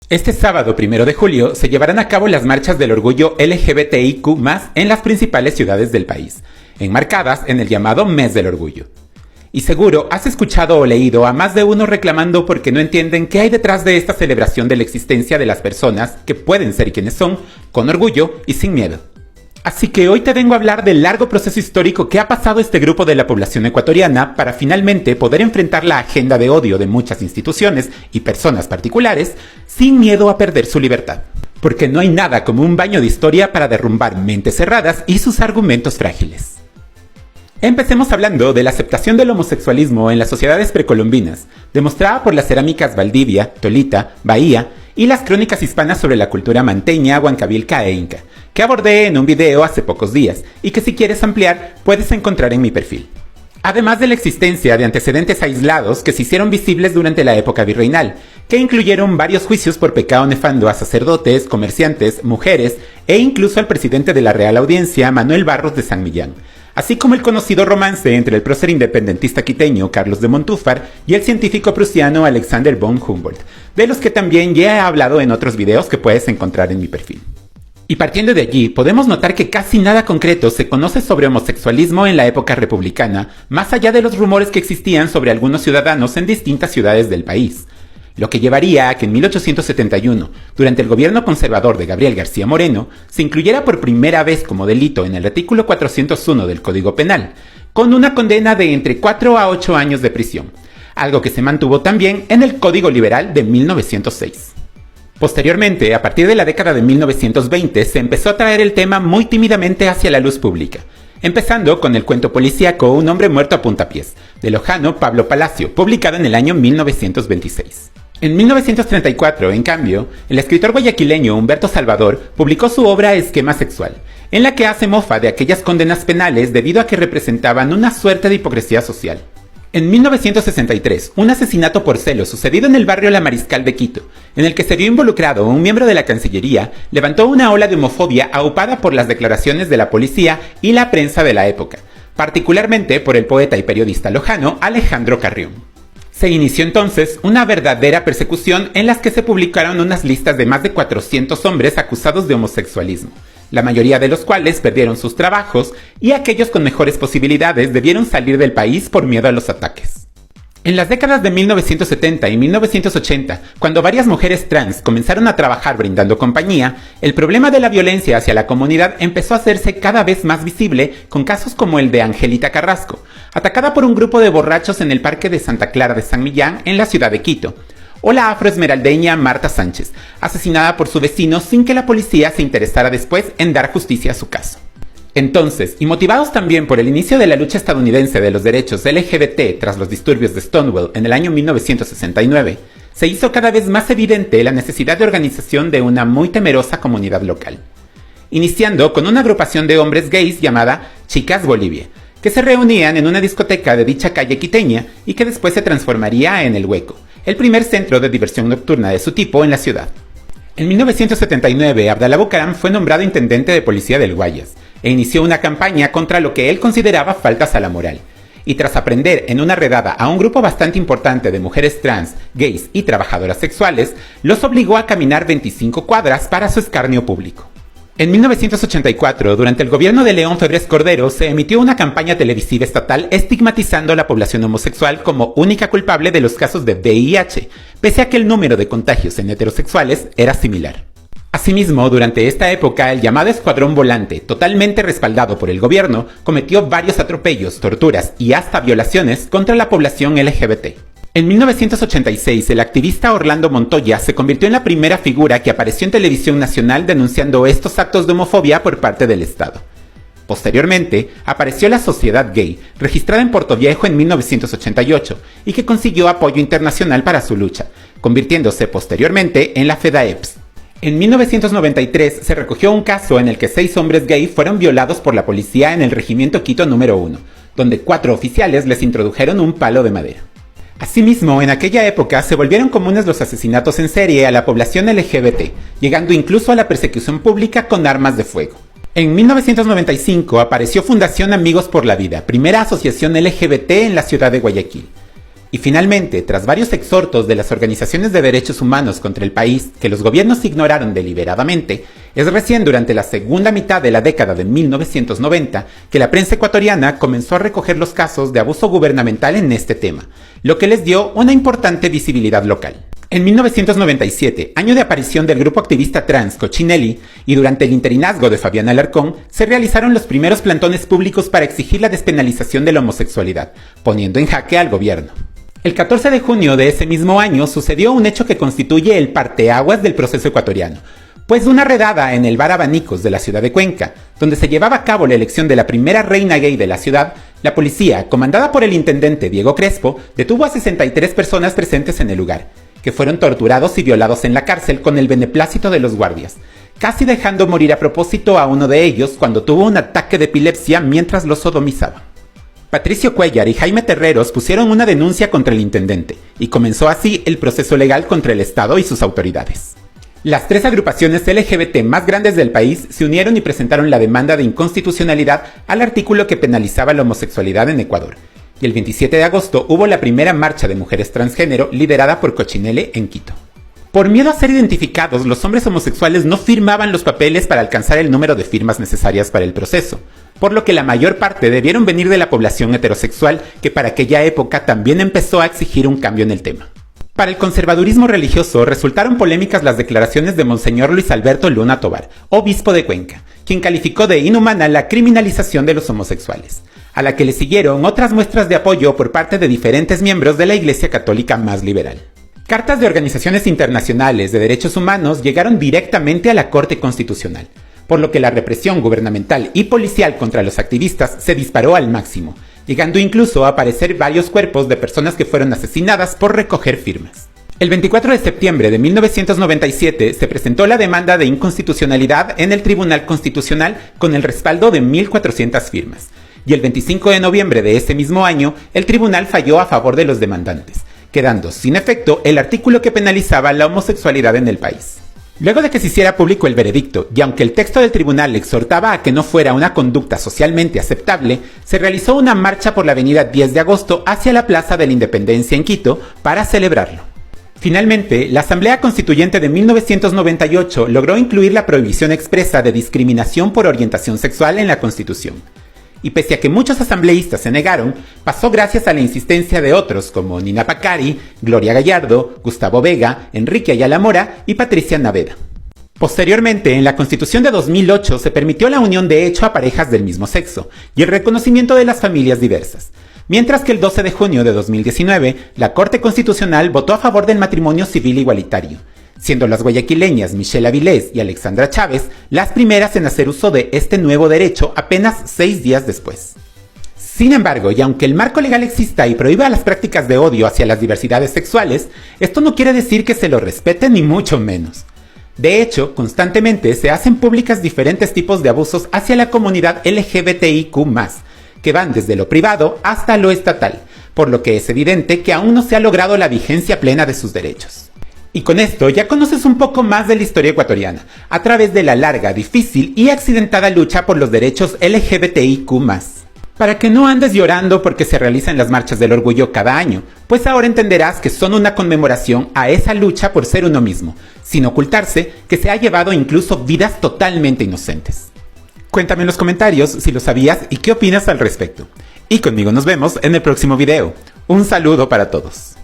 Este sábado 1 de julio se llevarán a cabo las marchas del orgullo LGBTIQ+, en las principales ciudades del país, enmarcadas en el llamado Mes del Orgullo. Y seguro has escuchado o leído a más de uno reclamando porque no entienden qué hay detrás de esta celebración de la existencia de las personas que pueden ser quienes son, con orgullo y sin miedo. Así que hoy te vengo a hablar del largo proceso histórico que ha pasado este grupo de la población ecuatoriana para finalmente poder enfrentar la agenda de odio de muchas instituciones y personas particulares sin miedo a perder su libertad. Porque no hay nada como un baño de historia para derrumbar mentes cerradas y sus argumentos frágiles. Empecemos hablando de la aceptación del homosexualismo en las sociedades precolombinas, demostrada por las cerámicas Valdivia, Tolita, Bahía y las crónicas hispanas sobre la cultura manteña, huancavilca e inca, que abordé en un video hace pocos días y que si quieres ampliar puedes encontrar en mi perfil. Además de la existencia de antecedentes aislados que se hicieron visibles durante la época virreinal, que incluyeron varios juicios por pecado nefando a sacerdotes, comerciantes, mujeres e incluso al presidente de la Real Audiencia, Manuel Barros de San Millán, así como el conocido romance entre el prócer independentista quiteño Carlos de Montúfar y el científico prusiano Alexander von Humboldt, de los que también ya he hablado en otros videos que puedes encontrar en mi perfil. Y partiendo de allí, podemos notar que casi nada concreto se conoce sobre homosexualismo en la época republicana, más allá de los rumores que existían sobre algunos ciudadanos en distintas ciudades del país. Lo que llevaría a que en 1871, durante el gobierno conservador de Gabriel García Moreno, se incluyera por primera vez como delito en el artículo 401 del Código Penal, con una condena de entre 4 a 8 años de prisión, algo que se mantuvo también en el Código Liberal de 1906. Posteriormente, a partir de la década de 1920, se empezó a traer el tema muy tímidamente hacia la luz pública, empezando con el cuento policíaco Un hombre muerto a puntapiés, de Lojano Pablo Palacio, publicado en el año 1926. En 1934, en cambio, el escritor guayaquileño Humberto Salvador publicó su obra Esquema Sexual, en la que hace mofa de aquellas condenas penales debido a que representaban una suerte de hipocresía social. En 1963, un asesinato por celos sucedido en el barrio La Mariscal de Quito, en el que se vio involucrado un miembro de la Cancillería, levantó una ola de homofobia aupada por las declaraciones de la policía y la prensa de la época, particularmente por el poeta y periodista lojano Alejandro Carrión. Se inició entonces una verdadera persecución en las que se publicaron unas listas de más de 400 hombres acusados de homosexualismo, la mayoría de los cuales perdieron sus trabajos y aquellos con mejores posibilidades debieron salir del país por miedo a los ataques. En las décadas de 1970 y 1980, cuando varias mujeres trans comenzaron a trabajar brindando compañía, el problema de la violencia hacia la comunidad empezó a hacerse cada vez más visible con casos como el de Angelita Carrasco, atacada por un grupo de borrachos en el Parque de Santa Clara de San Millán en la ciudad de Quito, o la afroesmeraldeña Marta Sánchez, asesinada por su vecino sin que la policía se interesara después en dar justicia a su caso. Entonces, y motivados también por el inicio de la lucha estadounidense de los derechos LGBT tras los disturbios de Stonewall en el año 1969, se hizo cada vez más evidente la necesidad de organización de una muy temerosa comunidad local. Iniciando con una agrupación de hombres gays llamada Chicas Bolivia, que se reunían en una discoteca de dicha calle quiteña y que después se transformaría en El Hueco, el primer centro de diversión nocturna de su tipo en la ciudad. En 1979, Abdalá Bucaram fue nombrado intendente de policía del Guayas e inició una campaña contra lo que él consideraba faltas a la moral. Y tras aprender en una redada a un grupo bastante importante de mujeres trans, gays y trabajadoras sexuales, los obligó a caminar 25 cuadras para su escarnio público. En 1984, durante el gobierno de León Febres Cordero, se emitió una campaña televisiva estatal estigmatizando a la población homosexual como única culpable de los casos de VIH, pese a que el número de contagios en heterosexuales era similar. Asimismo, durante esta época, el llamado Escuadrón Volante, totalmente respaldado por el gobierno, cometió varios atropellos, torturas y hasta violaciones contra la población LGBT. En 1986, el activista Orlando Montoya se convirtió en la primera figura que apareció en televisión nacional denunciando estos actos de homofobia por parte del Estado. Posteriormente, apareció la Sociedad Gay, registrada en Portoviejo en 1988, y que consiguió apoyo internacional para su lucha, convirtiéndose posteriormente en la FEDAEPS. En 1993 se recogió un caso en el que 6 hombres gay fueron violados por la policía en el Regimiento Quito número 1, donde 4 oficiales les introdujeron un palo de madera. Asimismo, en aquella época se volvieron comunes los asesinatos en serie a la población LGBT, llegando incluso a la persecución pública con armas de fuego. En 1995 apareció Fundación Amigos por la Vida, primera asociación LGBT en la ciudad de Guayaquil. Y finalmente, tras varios exhortos de las organizaciones de derechos humanos contra el país que los gobiernos ignoraron deliberadamente, es recién durante la segunda mitad de la década de 1990 que la prensa ecuatoriana comenzó a recoger los casos de abuso gubernamental en este tema, lo que les dio una importante visibilidad local. En 1997, año de aparición del grupo activista trans Cochinelli, y durante el interinazgo de Fabián Alarcón, se realizaron los primeros plantones públicos para exigir la despenalización de la homosexualidad, poniendo en jaque al gobierno. El 14 de junio de ese mismo año sucedió un hecho que constituye el parteaguas del proceso ecuatoriano, pues una redada en el bar Abanicos de la ciudad de Cuenca, donde se llevaba a cabo la elección de la primera reina gay de la ciudad, la policía, comandada por el intendente Diego Crespo, detuvo a 63 personas presentes en el lugar, que fueron torturados y violados en la cárcel con el beneplácito de los guardias, casi dejando morir a propósito a uno de ellos cuando tuvo un ataque de epilepsia mientras lo sodomizaba. Patricio Cuellar y Jaime Terreros pusieron una denuncia contra el intendente, y comenzó así el proceso legal contra el Estado y sus autoridades. Las tres agrupaciones LGBT más grandes del país se unieron y presentaron la demanda de inconstitucionalidad al artículo que penalizaba la homosexualidad en Ecuador, y el 27 de agosto hubo la primera marcha de mujeres transgénero liderada por Cochinelli en Quito. Por miedo a ser identificados, los hombres homosexuales no firmaban los papeles para alcanzar el número de firmas necesarias para el proceso, por lo que la mayor parte debieron venir de la población heterosexual, que para aquella época también empezó a exigir un cambio en el tema. Para el conservadurismo religioso resultaron polémicas las declaraciones de Monseñor Luis Alberto Luna Tovar, obispo de Cuenca, quien calificó de inhumana la criminalización de los homosexuales, a la que le siguieron otras muestras de apoyo por parte de diferentes miembros de la Iglesia Católica más liberal. Cartas de organizaciones internacionales de derechos humanos llegaron directamente a la Corte Constitucional, por lo que la represión gubernamental y policial contra los activistas se disparó al máximo, llegando incluso a aparecer varios cuerpos de personas que fueron asesinadas por recoger firmas. El 24 de septiembre de 1997 se presentó la demanda de inconstitucionalidad en el Tribunal Constitucional con el respaldo de 1.400 firmas, y el 25 de noviembre de ese mismo año el tribunal falló a favor de los demandantes, quedando sin efecto el artículo que penalizaba la homosexualidad en el país. Luego de que se hiciera público el veredicto, y aunque el texto del tribunal exhortaba a que no fuera una conducta socialmente aceptable, se realizó una marcha por la avenida 10 de agosto hacia la Plaza de la Independencia en Quito para celebrarlo. Finalmente, la Asamblea Constituyente de 1998 logró incluir la prohibición expresa de discriminación por orientación sexual en la Constitución. Y pese a que muchos asambleístas se negaron, pasó gracias a la insistencia de otros como Nina Pacari, Gloria Gallardo, Gustavo Vega, Enrique Ayala Mora y Patricia Naveda. Posteriormente, en la Constitución de 2008 se permitió la unión de hecho a parejas del mismo sexo y el reconocimiento de las familias diversas, mientras que el 12 de junio de 2019 la Corte Constitucional votó a favor del matrimonio civil igualitario, siendo las guayaquileñas Michelle Avilés y Alexandra Chávez las primeras en hacer uso de este nuevo derecho apenas 6 días después. Sin embargo, y aunque el marco legal exista y prohíba las prácticas de odio hacia las diversidades sexuales, esto no quiere decir que se lo respete ni mucho menos. De hecho, constantemente se hacen públicas diferentes tipos de abusos hacia la comunidad LGBTIQ+, que van desde lo privado hasta lo estatal, por lo que es evidente que aún no se ha logrado la vigencia plena de sus derechos. Y con esto ya conoces un poco más de la historia ecuatoriana, a través de la larga, difícil y accidentada lucha por los derechos LGBTIQ+. Para que no andes llorando porque se realizan las marchas del orgullo cada año, pues ahora entenderás que son una conmemoración a esa lucha por ser uno mismo, sin ocultarse que se ha llevado incluso vidas totalmente inocentes. Cuéntame en los comentarios si lo sabías y qué opinas al respecto. Y conmigo nos vemos en el próximo video. Un saludo para todos.